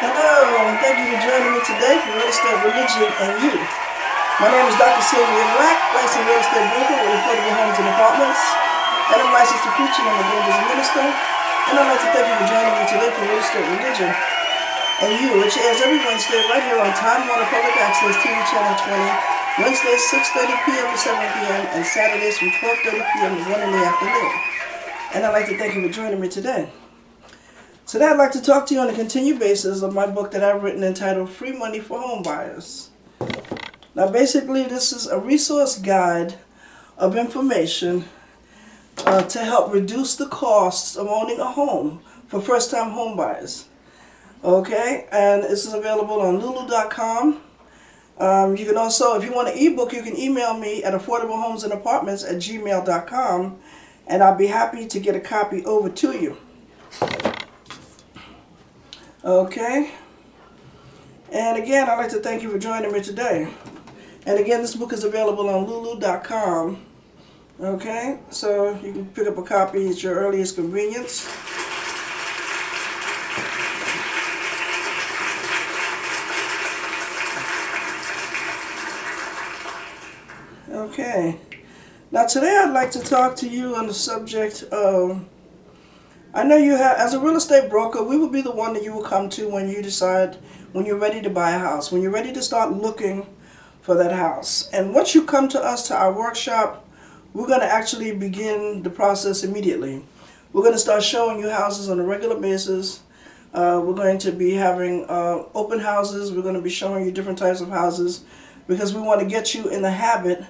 Hello, and thank you for joining me today for Real Estate, Religion, and You. My name is Dr. Sylvia Black, licensed real estate broker with affordable homes and apartments, and I'm licensed to preach and I'm a as a minister. And I'd like to thank you for joining me today for Real Estate, Religion, and You, which airs every Wednesday right here on Time Warner Public Access TV Channel 20, Wednesdays 6:30 p.m. to 7 p.m. and Saturdays from 12:30 p.m. to 1 in the afternoon. And I'd like to thank you for joining me today. Today I'd like to talk to you on a continued basis of my book that I've written entitled Free Money for Home Buyers. Now basically this is a resource guide of information to help reduce the costs of owning a home for first-time home buyers. Okay, and this is available on lulu.com. You can also, if you want an ebook, you can email me at affordablehomesанdapartments@gmail.com and I'll be happy to get a copy over to you. Okay, and again, I'd like to thank you for joining me today. And again, this book is available on lulu.com. Okay, so you can pick up a copy at your earliest convenience. Okay, now today I'd like to talk to you on the subject of, I know you have, as a real estate broker, we will be the one that you will come to when you decide, when you're ready to buy a house, when you're ready to start looking for that house. And once you come to us, to our workshop, we're going to actually begin the process immediately. We're going to start showing you houses on a regular basis. We're going to be having open houses. We're going to be showing you different types of houses because we want to get you in the habit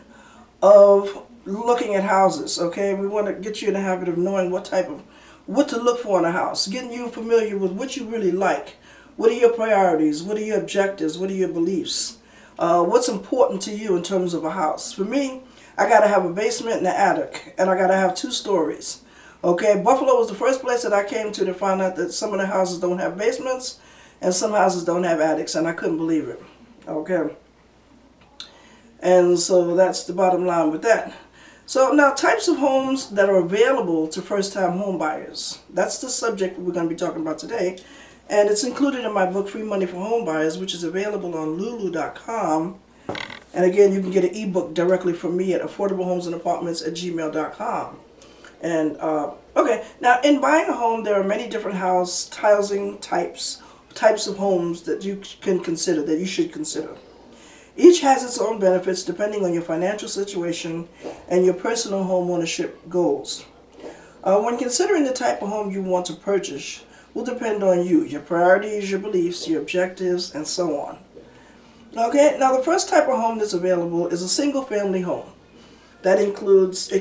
of looking at houses, okay? We want to get you in the habit of knowing what to look for in a house, getting you familiar with what you really like. What are your priorities? What are your objectives? What are your beliefs? What's important to you in terms of a house? For me, I got to have a basement and an attic, and I got to have 2 stories. Okay, Buffalo was the first place that I came to find out that some of the houses don't have basements and some houses don't have attics, and I couldn't believe it. Okay, and so that's the bottom line with that. So now, types of homes that are available to first-time home buyers. That's the subject we're going to be talking about today. And it's included in my book, Free Money for Home Buyers, which is available on lulu.com. And again, you can get an ebook directly from me at affordablehomesанdapartments@gmail.com. And, okay, now in buying a home, there are many different housing types of homes that you can consider, that you should consider. Each has its own benefits depending on your financial situation and your personal home ownership goals. When considering the type of home you want to purchase will depend on you, your priorities, your beliefs, your objectives, and so on. Okay, now the first type of home that's available is a single family home. It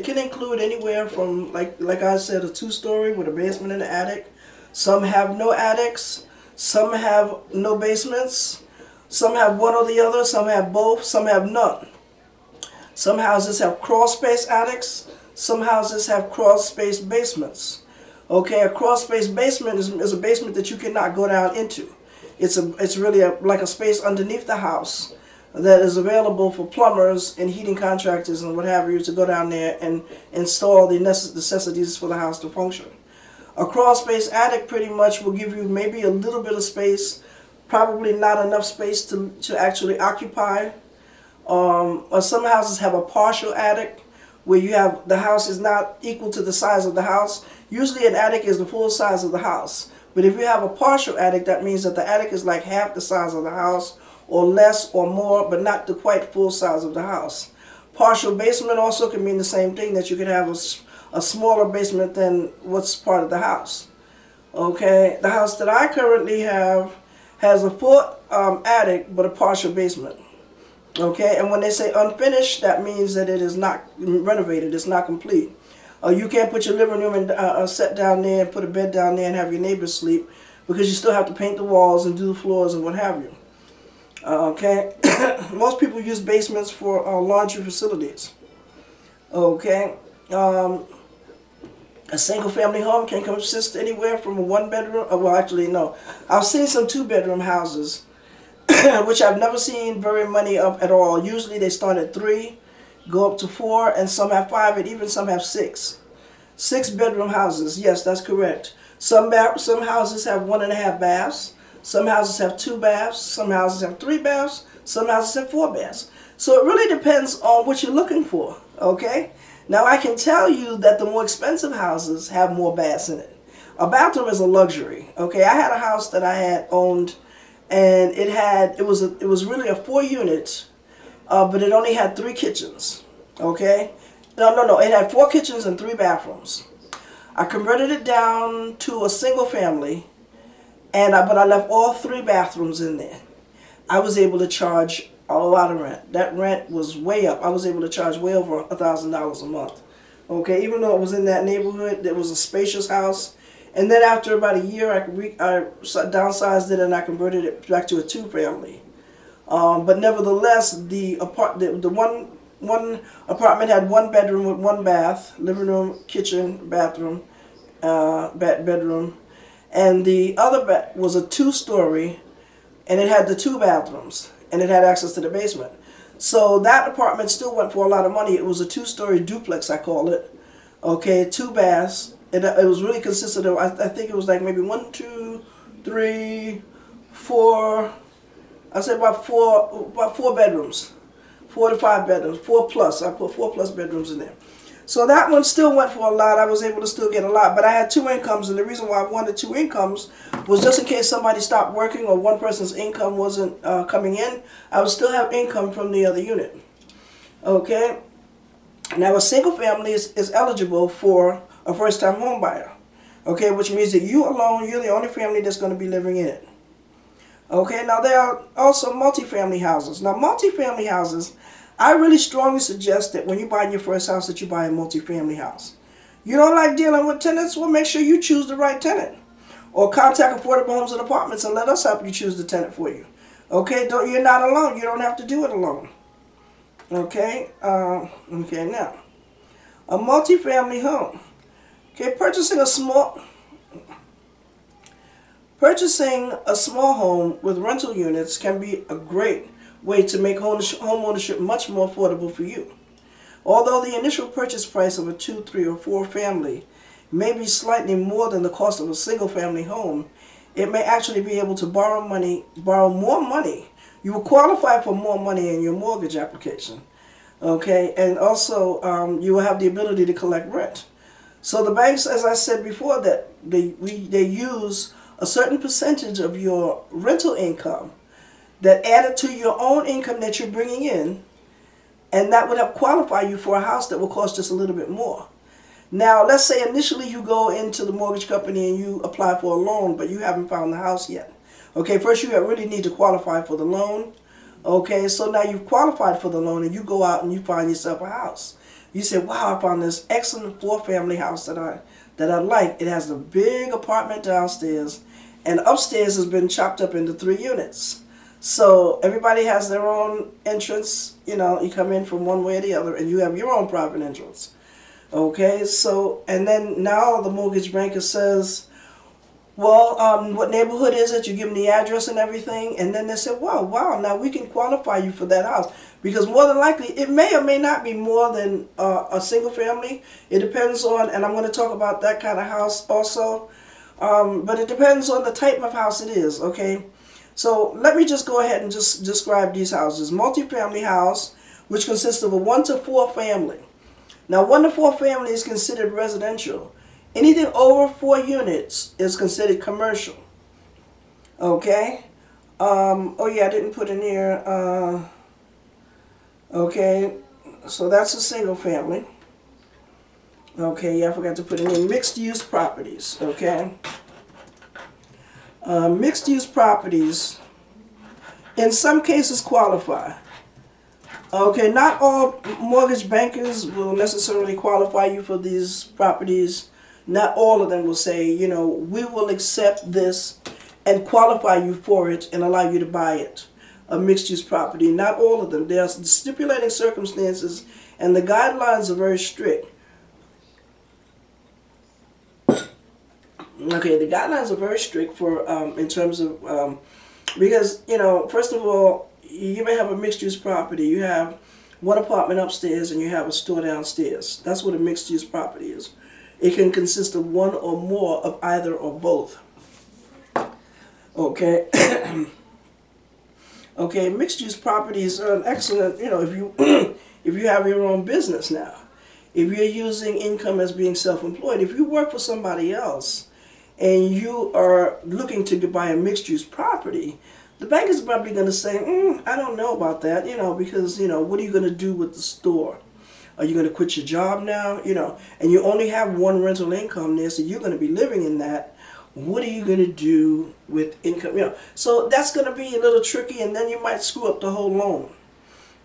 can include anywhere from, like I said, a 2-story with a basement and an attic. Some have no attics, some have no basements. Some have one or the other, some have both, some have none. Some houses have crawl space attics, some houses have crawl space basements. Okay, a crawl space basement is a basement that you cannot go down into. It's really like a space underneath the house that is available for plumbers and heating contractors and what have you to go down there and install the necessities for the house to function. A crawl space attic pretty much will give you maybe a little bit of space, probably not enough space to actually occupy. Or some houses have a partial attic where you have the house is not equal to the size of the house. Usually an attic is the full size of the house. But if you have a partial attic, that means that the attic is like half the size of the house or less or more, but not the quite full size of the house. Partial basement also can mean the same thing, that you can have a smaller basement than what's part of the house. Okay, the house that I currently have has a full attic but a partial basement. Okay, and when they say unfinished, that means that it is not renovated, it's not complete. You can't put your living room and set down there and put a bed down there and have your neighbors sleep, because you still have to paint the walls and do the floors and what have you. Okay, most people use basements for laundry facilities. Okay, a single family home can consist anywhere from a 1-bedroom, well actually no, I've seen some 2-bedroom houses which I've never seen very many of at all. Usually they start at 3, go up to 4, and some have 5, and even some have 6. 6-bedroom houses, yes, that's correct. Some houses have 1.5 baths. Some houses have 2 baths, some houses have 3 baths, some houses have 4 baths. So it really depends on what you're looking for, okay? Now I can tell you that the more expensive houses have more baths in it. A bathroom is a luxury, okay? I had a house that I had owned, and it was really a 4 unit, but it only had 3 kitchens, okay? No, it had 4 kitchens and 3 bathrooms. I converted it down to a single family, but I left all 3 bathrooms in there. I was able to charge a lot of rent. That rent was way up. I was able to charge way over $1,000 a month. Okay, even though it was in that neighborhood, it was a spacious house. And then after about a year, I downsized it and I converted it back to a 2 family. But nevertheless, the one apartment had 1 bedroom with 1 bath, living room, kitchen, bathroom, bedroom, and the other was a 2-story, and it had the 2 bathrooms, and it had access to the basement. So that apartment still went for a lot of money. It was a 2-story duplex, I call it. Okay, 2 baths. It was really consistent of, I think it was like maybe 1, 2, 3, 4. I said about four bedrooms, 4 to 5 bedrooms, 4 plus. I put 4 plus bedrooms in there. So that one still went for a lot. I was able to still get a lot, but I had 2 incomes, and the reason why I wanted 2 incomes was just in case somebody stopped working or one person's income wasn't coming in, I would still have income from the other unit. Okay. Now a single family is eligible for a first-time home buyer. Okay, which means that you alone, you're the only family that's going to be living in it. Okay, now there are also multifamily houses. Now multifamily houses, I really strongly suggest that when you buy your first house that you buy a multifamily house. You don't like dealing with tenants? Well, make sure you choose the right tenant. Or contact Affordable Homes and Apartments and let us help you choose the tenant for you. Okay, you're not alone. You don't have to do it alone. Okay, now, a multifamily home. Okay, purchasing a small home with rental units can be a great way to make home ownership much more affordable for you. Although the initial purchase price of a 2, 3, or 4 family may be slightly more than the cost of a single family home, it may actually be able to borrow more money. You will qualify for more money in your mortgage application. Okay, and also you will have the ability to collect rent. So the banks, as I said before, that they use a certain percentage of your rental income that added to your own income that you're bringing in, and that would help qualify you for a house that will cost just a little bit more. Now, let's say initially you go into the mortgage company and you apply for a loan, but you haven't found the house yet. Okay, first you really need to qualify for the loan. Okay, so now you've qualified for the loan and you go out and you find yourself a house. You say, wow, I found this excellent 4-family house that I like. It has a big apartment downstairs, and upstairs has been chopped up into 3 units. So everybody has their own entrance. You know, you come in from one way or the other, and you have your own private entrance. Okay, so, and then now the mortgage banker says, well, what neighborhood is it? You give them the address and everything, and then they say, wow, now we can qualify you for that house. Because more than likely, it may or may not be more than a single family. It depends on, and I'm going to talk about that kind of house also, but it depends on the type of house it is, okay? So let me just go ahead and just describe these houses. Multifamily house, which consists of a 1 to 4 family. Now, 1 to 4 family is considered residential. Anything over 4 units is considered commercial. Okay? Oh yeah, I didn't put in here. Okay, so that's a single family. Okay, yeah, I forgot to put in mixed use properties. Okay? Mixed use properties, in some cases, qualify. Okay, not all mortgage bankers will necessarily qualify you for these properties. Not all of them will say, you know, we will accept this and qualify you for it and allow you to buy it, a mixed-use property. Not all of them. There are stipulating circumstances, and the guidelines are very strict. Okay, the guidelines are very strict for in terms of because, you know, first of all, you may have a mixed-use property. You have one apartment upstairs and you have a store downstairs. That's what a mixed-use property is. It can consist of one or more of either or both. Okay. Okay, mixed use properties are an excellent, if you if you have your own business now. If you're using income as being self-employed, if you work for somebody else and you are looking to buy a mixed use property, the bank is probably going to say, I don't know about that, because, what are you going to do with the store? Are you going to quit your job now? And you only have one rental income there, so you're going to be living in that. What are you going to do with income? So that's going to be a little tricky, and then you might screw up the whole loan,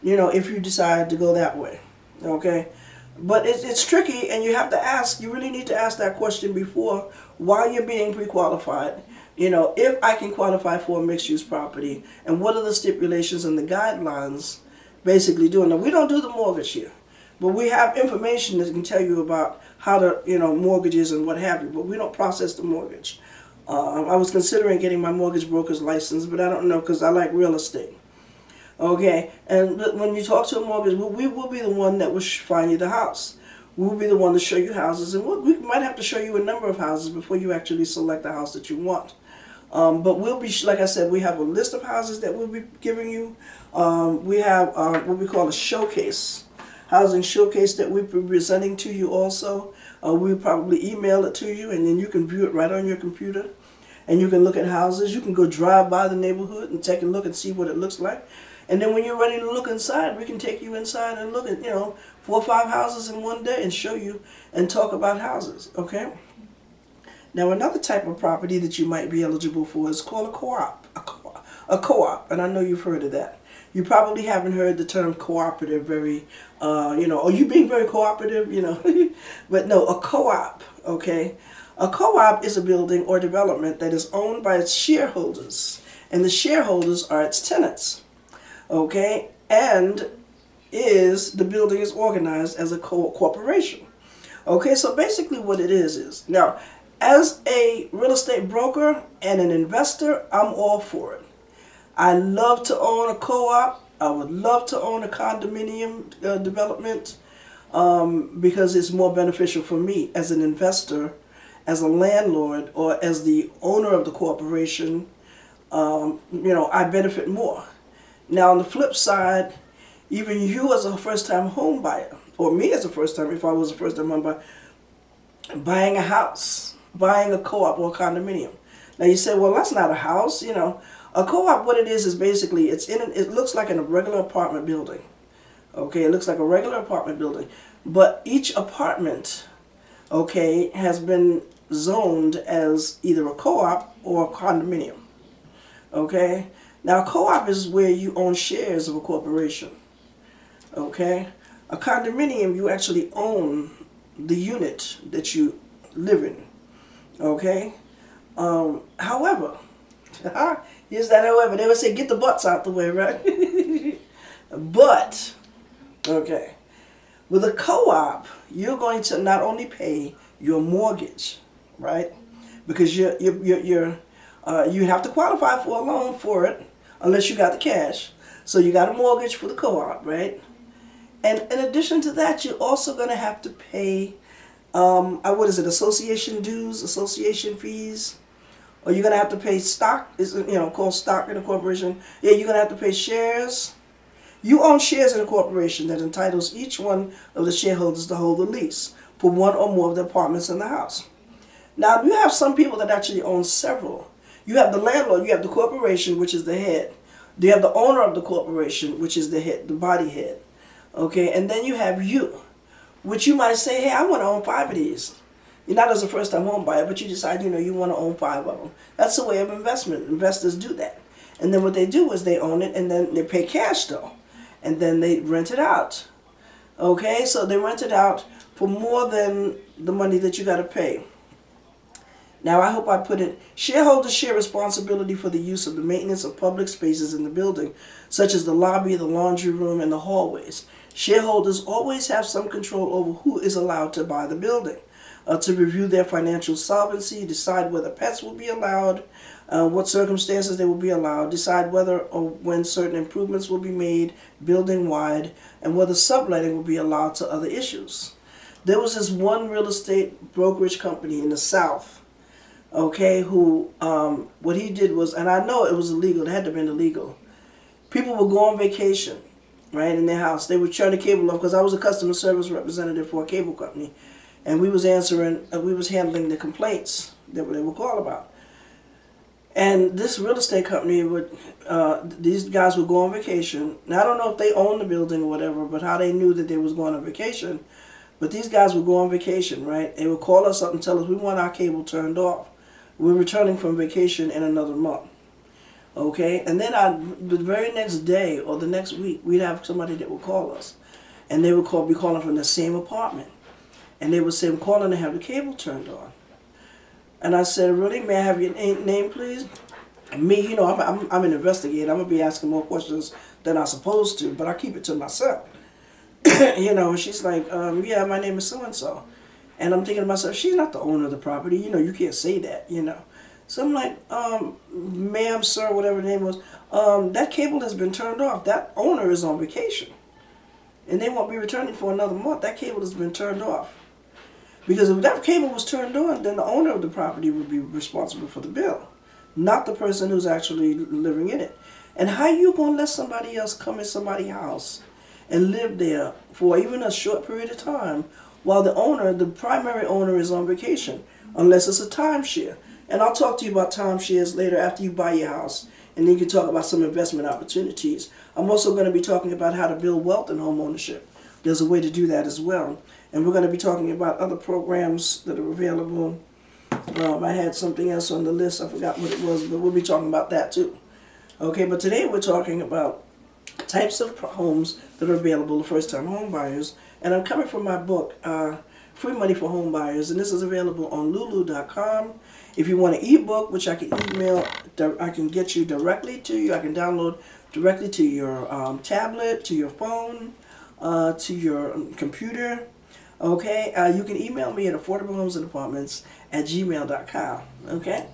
if you decide to go that way. Okay? But it's tricky, and you have to ask, you really need to ask that question before, while you're being pre-qualified. If I can qualify for a mixed-use property, and what are the stipulations and the guidelines basically doing. Now, we don't do the mortgage here, but we have information that can tell you about how to, mortgages and what have you, but we don't process the mortgage. I was considering getting my mortgage broker's license, but I don't know because I like real estate. Okay, and when you talk to a mortgage, we will be the one that will find you the house. We'll be the one to show you houses, and we might have to show you a number of houses before you actually select the house that you want. But we'll be, like I said, we have a list of houses that we'll be giving you. We have what we call a showcase, housing showcase that we'll be presenting to you also. We'll probably email it to you, and then you can view it right on your computer. And you can look at houses. You can go drive by the neighborhood and take a look and see what it looks like. And then when you're ready to look inside, we can take you inside and look at, 4 or 5 houses in one day and show you and talk about houses, okay? Now, another type of property that you might be eligible for is called a co-op. A co-op, and I know you've heard of that. You probably haven't heard the term cooperative very, are you being very cooperative, But no, a co-op, okay? A co-op is a building or development that is owned by its shareholders, and the shareholders are its tenants. Okay, and the building is organized as a corporation. Okay, so basically what it is now, as a real estate broker and an investor, I'm all for it. I love to own a co-op. I would love to own a condominium development because it's more beneficial for me as an investor, as a landlord, or as the owner of the corporation. I benefit more. Now, on the flip side, even you as a first-time home buyer, or me as a first-time, if I was a first-time home buyer, buying a house, buying a co-op or a condominium. Now, you say, well, that's not a house, A co-op, what it is basically, it looks like in a regular apartment building. Okay, it looks like a regular apartment building. But each apartment, okay, has been zoned as either a co-op or a condominium. Okay? Now, a co-op is where you own shares of a corporation, okay? A condominium, you actually own the unit that you live in, okay? However, here's that however. They would say, get the butts out the way, right? But, okay, with a co-op, you're going to not only pay your mortgage, right? Because you have to qualify for a loan for it, unless you got the cash. So you got a mortgage for the co-op, right? And in addition to that, you're also going to have to pay, association dues, association fees. Or you're going to have to pay stock, called stock in a corporation. Yeah, you're going to have to pay shares. You own shares in a corporation that entitles each one of the shareholders to hold the lease for one or more of the apartments in the house. Now, you have some people that actually own several. You have the landlord, you have the corporation, which is the head. You have the owner of the corporation, which is the head, the body head. Okay, and then you have you, which you might say, hey, I want to own 5 of these. You're not as a first-time home buyer, but you decide, you want to own 5 of them. That's the way of investment. Investors do that. And then what they do is they own it, and then they pay cash, though. And then they rent it out. Okay, so they rent it out for more than the money that you got to pay. Now, I hope I put it, shareholders share responsibility for the use of the maintenance of public spaces in the building, such as the lobby, the laundry room, and the hallways. Shareholders always have some control over who is allowed to buy the building, to review their financial solvency, decide whether pets will be allowed, what circumstances they will be allowed, decide whether or when certain improvements will be made building-wide, and whether subletting will be allowed to other issues. There was this one real estate brokerage company in the South. okay, who, what he did was, and I know it was illegal, it had to have been illegal. People would go on vacation, right, in their house. They would turn the cable off, because I was a customer service representative for a cable company, and we was handling the complaints that they would call about. And this real estate company these guys would go on vacation. Now, I don't know if they owned the building or whatever, but how they knew that they was going on vacation. But these guys would go on vacation, right? They would call us up and tell us, we want our cable turned off. We're returning from vacation in another month. Okay? And then the very next day or the next week, we'd have somebody that would call us. And they would be calling from the same apartment. And they would say, I'm calling to have the cable turned on. And I said, really, may I have your name, please? And me, you know, I'm an investigator. I'm going to be asking more questions than I'm supposed to, but I keep it to myself. You know, she's like, yeah, my name is so-and-so. And I'm thinking to myself, she's not the owner of the property. You know, you can't say that, you know. So I'm like, ma'am, sir, whatever the name was, that cable has been turned off. That owner is on vacation. And they won't be returning for another month. That cable has been turned off. Because if that cable was turned on, then the owner of the property would be responsible for the bill, not the person who's actually living in it. And how you going to let somebody else come in somebody's house and live there for even a short period of time while the primary owner, is on vacation, unless it's a timeshare? And I'll talk to you about timeshares later after you buy your house, and then you can talk about some investment opportunities. I'm also going to be talking about how to build wealth in home ownership. There's a way to do that as well. And we're going to be talking about other programs that are available. I had something else on the list. I forgot what it was, but we'll be talking about that too. Okay, but today we're talking about types of homes that are available to first-time home buyers. And I'm coming from my book, Free Money for Home Buyers. And this is available on lulu.com. If you want an ebook, which I can email, I can get you directly to you. I can download directly to your tablet, to your phone, to your computer. Okay, you can email me at affordablehomesанdapartments@gmail.com. Okay,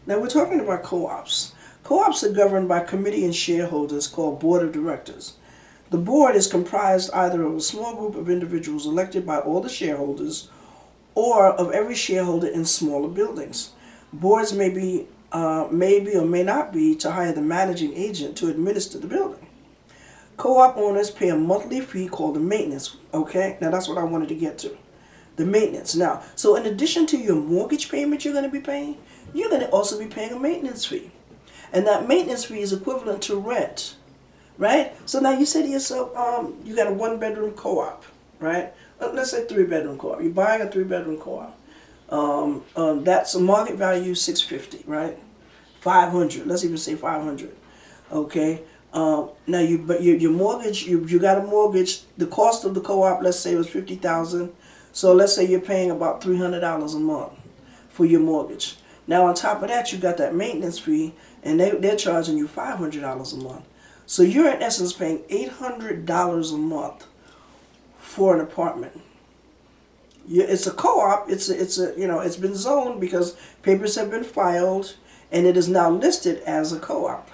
now we're talking about co-ops. Co-ops are governed by committee and shareholders called board of directors. The board is comprised either of a small group of individuals elected by all the shareholders or of every shareholder in smaller buildings. Boards may or may not be to hire the managing agent to administer the building. Co-op owners pay a monthly fee called the maintenance. Okay, now that's what I wanted to get to. The maintenance. Now, so in addition to your mortgage payment you're going to be paying, you're going to also be paying a maintenance fee. And that maintenance fee is equivalent to rent, right? So now you say to yourself, you got a one-bedroom co-op, right? Let's say three-bedroom co-op. You're buying a three-bedroom co-op. That's a market value $650, right? $500. Let's even say $500. Okay. Now your mortgage, you got a mortgage. The cost of the co-op, let's say, was $50,000. So let's say you're paying about $300 a month for your mortgage. Now on top of that, you got that maintenance fee, and they're charging you $500 a month. So you're in essence paying $800 a month for an apartment. It's a co-op. It's been zoned because papers have been filed, and it is now listed as a co-op.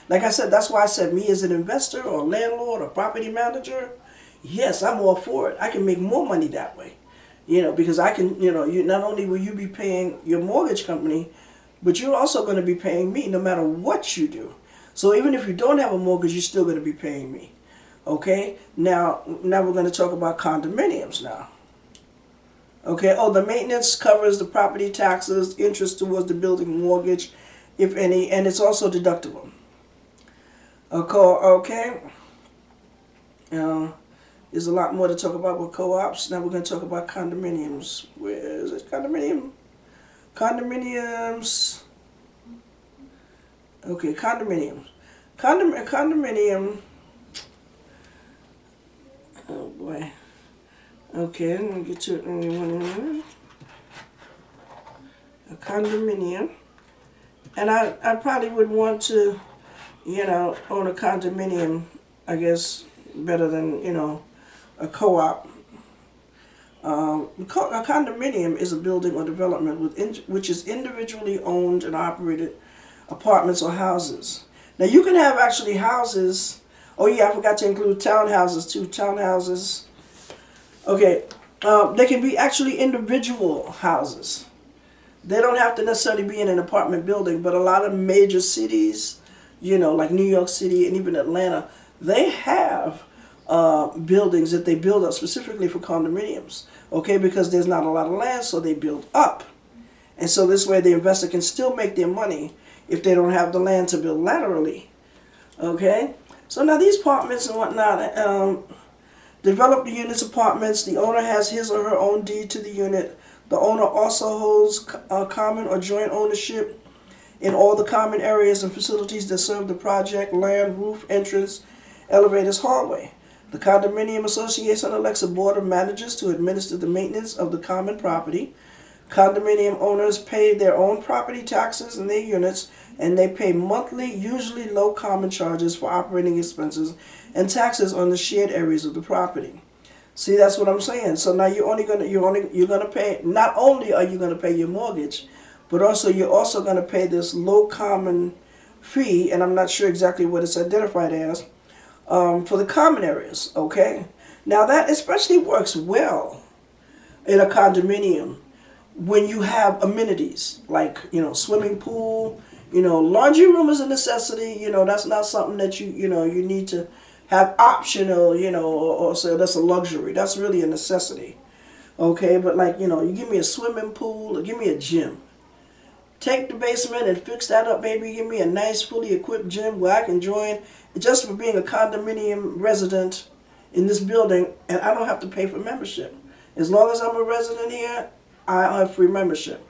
Like I said, that's why I said me as an investor or landlord or property manager, yes, I'm all for it. I can make more money that way. Because I can, not only will you be paying your mortgage company, but you're also going to be paying me no matter what you do. So even if you don't have a mortgage, you're still going to be paying me. Okay? Now we're going to talk about condominiums now. Okay? Oh, the maintenance covers the property taxes, interest towards the building mortgage, if any, and it's also deductible. Okay. There's a lot more to talk about with co-ops. Now we're going to talk about condominiums. Where is it? Condominiums. Okay, condominiums. Condominium. Oh boy. Okay, let me get to it in 1 minute. A condominium. And I probably would want to own a condominium, I guess, better than, a co-op. A condominium is a building or development which is individually owned and operated apartments or houses. Now, you can have actually houses. Oh, yeah, I forgot to include townhouses, too. Townhouses. Okay, they can be actually individual houses They don't have to necessarily be in an apartment building, but a lot of major cities, like New York City and even Atlanta, they have buildings that they build up specifically for condominiums. Okay, because there's not a lot of land, so they build up. And so this way the investor can still make their money if they don't have the land to build laterally. Okay? So now these apartments and whatnot, develop the units apartments. The owner has his or her own deed to the unit. The owner also holds common or joint ownership in all the common areas and facilities that serve the project: land, roof, entrance, elevators, hallway. The condominium association elects a board of managers to administer the maintenance of the common property. Condominium owners pay their own property taxes in their units, and they pay monthly, usually low common charges for operating expenses and taxes on the shared areas of the property. See, that's what I'm saying. So now you're gonna pay. Not only are you gonna pay your mortgage, but also you're also gonna pay this low common fee, and I'm not sure exactly what it's identified as, for the common areas. Okay, now that especially works well in a condominium when you have amenities like swimming pool. Laundry room is a necessity. That's not something that you need to have optional, or so that's a luxury. That's really a necessity. Okay, but you give me a swimming pool or give me a gym. Take the basement and fix that up, baby. Give me a nice, fully equipped gym where I can join just for being a condominium resident in this building, and I don't have to pay for membership. As long as I'm a resident here, I have free membership.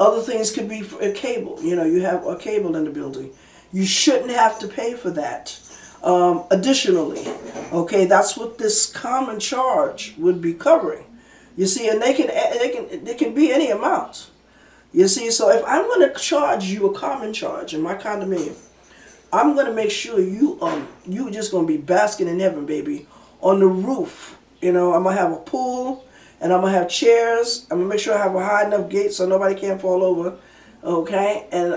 Other things could be a cable. You have a cable in the building. You shouldn't have to pay for that. Additionally, okay, that's what this common charge would be covering. You see, and they can be any amount. You see, so if I'm going to charge you a common charge in my condominium, I'm going to make sure you just going to be basking in heaven, baby, on the roof. I'm going to have a pool, and I'm going to have chairs. I'm going to make sure I have a high enough gate so nobody can't fall over. Okay, and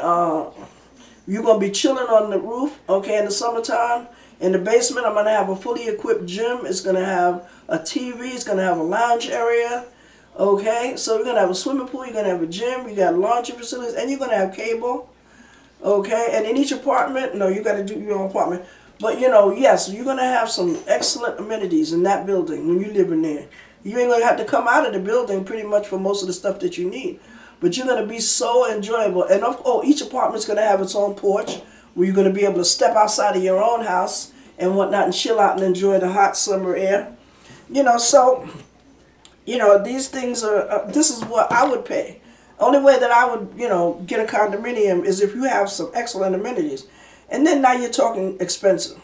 you're going to be chilling on the roof, okay, in the summertime. In the basement, I'm going to have a fully equipped gym. It's going to have a TV. It's going to have a lounge area. Okay, so you're going to have a swimming pool. You're going to have a gym. You got laundry facilities. And you're going to have cable. Okay, and in each apartment, no, you got to do your own apartment. But, yes, you're going to have some excellent amenities in that building when you live in there. You ain't going to have to come out of the building pretty much for most of the stuff that you need. But you're going to be so enjoyable. And, each apartment's going to have its own porch where you're going to be able to step outside of your own house and whatnot and chill out and enjoy the hot summer air. So, these things are, this is what I would pay. Only way that I would, get a condominium is if you have some excellent amenities. And then now you're talking expensive.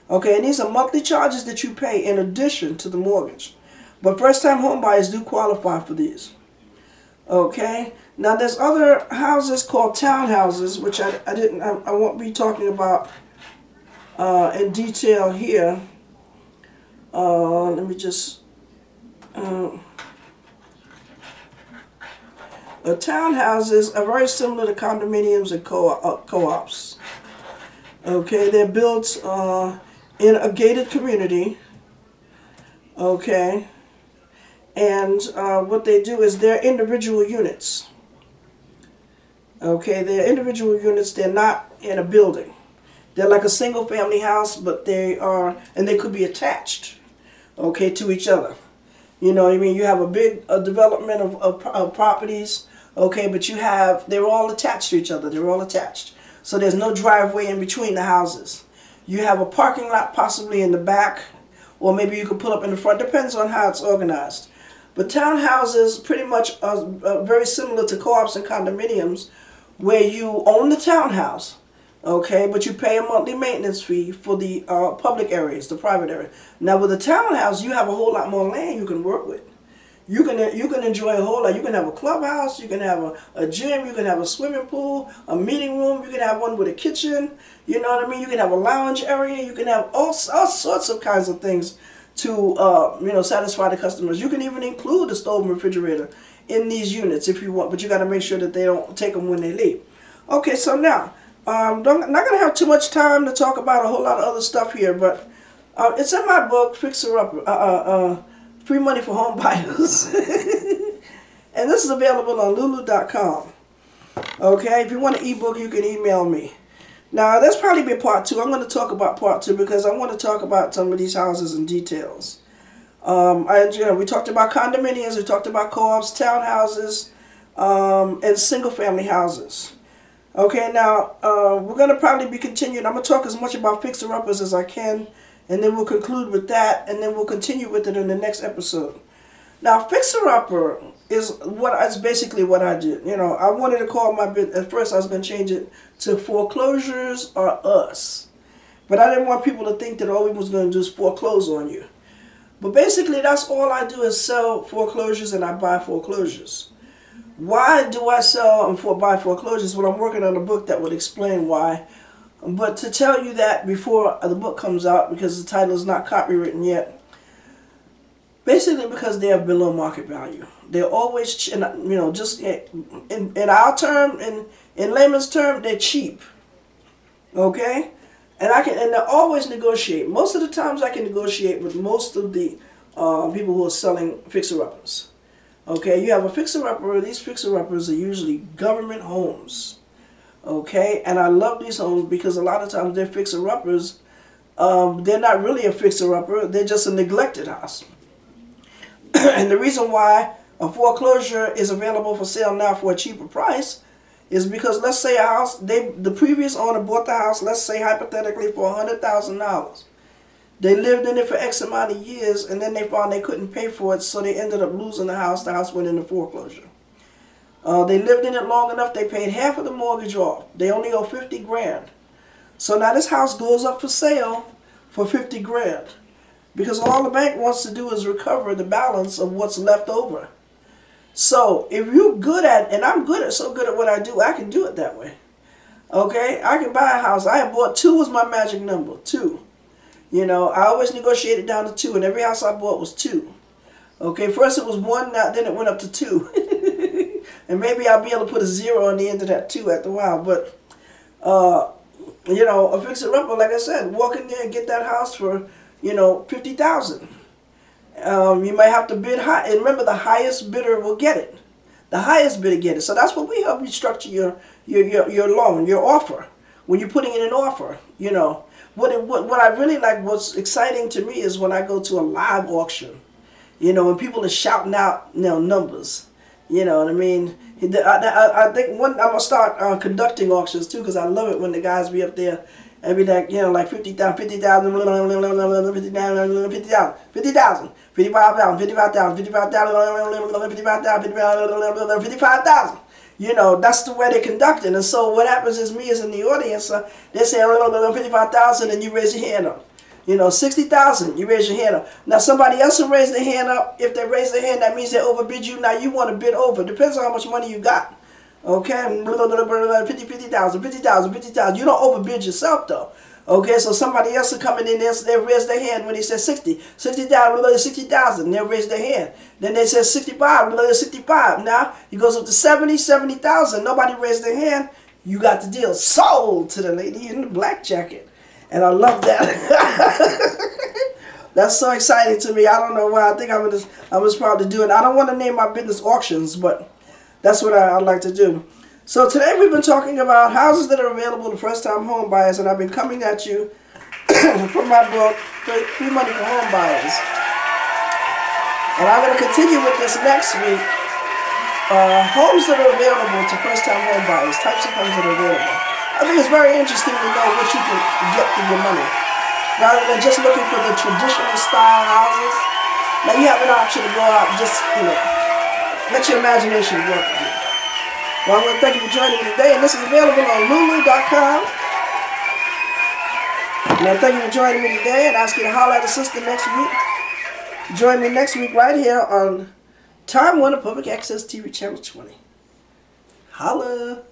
Okay, and these are monthly charges that you pay in addition to the mortgage. But first-time home buyers do qualify for these. Okay, now there's other houses called townhouses, which I won't be talking about in detail here. Let me just. Townhouses are very similar to condominiums and co-ops. Okay, they're built in a gated community. Okay. And what they do is they're individual units. Okay, they're individual units. They're not in a building. They're like a single family house, but they could be attached, okay, to each other. You have a big development of properties, okay, but they're all attached to each other. They're all attached. So there's no driveway in between the houses. You have a parking lot possibly in the back, or maybe you could pull up in the front. Depends on how it's organized. But townhouses pretty much are very similar to co-ops and condominiums, where you own the townhouse, okay, but you pay a monthly maintenance fee for the public areas, the private area. Now with a townhouse, you have a whole lot more land you can work with. You can enjoy a whole lot. You can have a clubhouse, you can have a gym, you can have a swimming pool, a meeting room, you can have one with a kitchen, you know what I mean? You can have a lounge area, you can have all sorts of kinds of things to satisfy the customers. You can even include the stove and refrigerator in these units if you want, but you got to make sure that they don't take them when they leave. Okay, so now I'm not going to have too much time to talk about a whole lot of other stuff here, but it's in my book, Fixer Up, Free Money for Home Buyers. And this is available on Lulu.com. Okay, if you want an ebook, you can email me. Now, there's probably be part two. I'm going to talk about part two because I want to talk about some of these houses in details. We talked about condominiums, we talked about co-ops, townhouses, and single-family houses. Okay, now, we're going to probably be continuing. I'm going to talk as much about fixer-uppers as I can, and then we'll conclude with that, and then we'll continue with it in the next episode. Now, fixer-upper is basically what I did. You know, I wanted to call my bit, at first I was going to change it to Foreclosures Are Us. But I didn't want people to think that all we was going to do is foreclose on you. But basically, that's all I do is sell foreclosures and I buy foreclosures. Why do I sell and buy foreclosures? Well, I'm working on a book that would explain why. But to tell you that before the book comes out, because the title is not copywritten yet, basically because they have below market value. They're always, just in our term, in layman's term, they're cheap. Okay? And they always negotiate. Most of the times I can negotiate with most of the people who are selling fixer-uppers. Okay? You have a fixer-upper. These fixer-uppers are usually government homes. Okay? And I love these homes because a lot of times they're fixer-uppers. They're not really a fixer-upper. They're just a neglected house. And the reason why a foreclosure is available for sale now for a cheaper price is because, let's say a house, the previous owner bought the house, let's say hypothetically for $100,000. They lived in it for X amount of years, and then they found they couldn't pay for it, so they ended up losing the house. The house went into foreclosure. They lived in it long enough, they paid half of the mortgage off. They only owe $50,000. So now this house goes up for sale for $50,000. Because all the bank wants to do is recover the balance of what's left over. So if you're good at, and I'm so good at what I do, I can do it that way. Okay, I can buy a house. I have bought 2 was my magic number, 2. You know, I always negotiated down to 2, and every house I bought was 2. Okay, first it was 1, then it went up to 2. And maybe I'll be able to put a 0 on the end of that 2 after a while. But, a fixer-upper, like I said, walk in there and get that house for, $50,000. You might have to bid high, and remember, the highest bidder will get it. The highest bidder get it. So that's what we help you structure your loan, your offer. When you're putting in an offer, what I really like, what's exciting to me is when I go to a live auction. When people are shouting out, numbers. You know what I mean? I think I'm gonna start conducting auctions too, because I love it when the guys be up there. And be like, like 50,000, 50,000, 50,000, 50,000, 50,000, 55,000, 55,000, 55,000, 55,000. That's the way they conduct it. And so what happens is, me as in the audience, they say 55,000, and you raise your hand up. 60,000, you raise your hand up. Now somebody else will raise their hand up. If they raise their hand, that means they overbid you. Now you want to bid over. Depends on how much money you got. Okay, 50,000, 50,000, 50,000. You don't overbid yourself though. Okay, so somebody else will come in there, they'll raise their hand when they say 60,000, 60,000, they'll raise their hand. Then they say 65, 65. Now, it goes up to 70,000. Nobody raised their hand. You got the deal sold to the lady in the black jacket. And I love that. That's so exciting to me. I don't know why. I think I was proud to do it. I don't want to name my business auctions, but that's what I like to do. So today we've been talking about houses that are available to first-time home buyers, and I've been coming at you from my book, Free Money for Home Buyers. And I'm going to continue with this next week. Homes that are available to first-time home buyers, types of homes that are available. I think it's very interesting to know what you can get for your money, rather than just looking for the traditional style houses. Now you have an option to go out and just, let your imagination work with you. Well, I want to thank you for joining me today, and this is available on Lulu.com. And I thank you for joining me today, and ask you to holler at a sister next week. Join me next week right here on Time Warner Public Access TV Channel 20. Holla!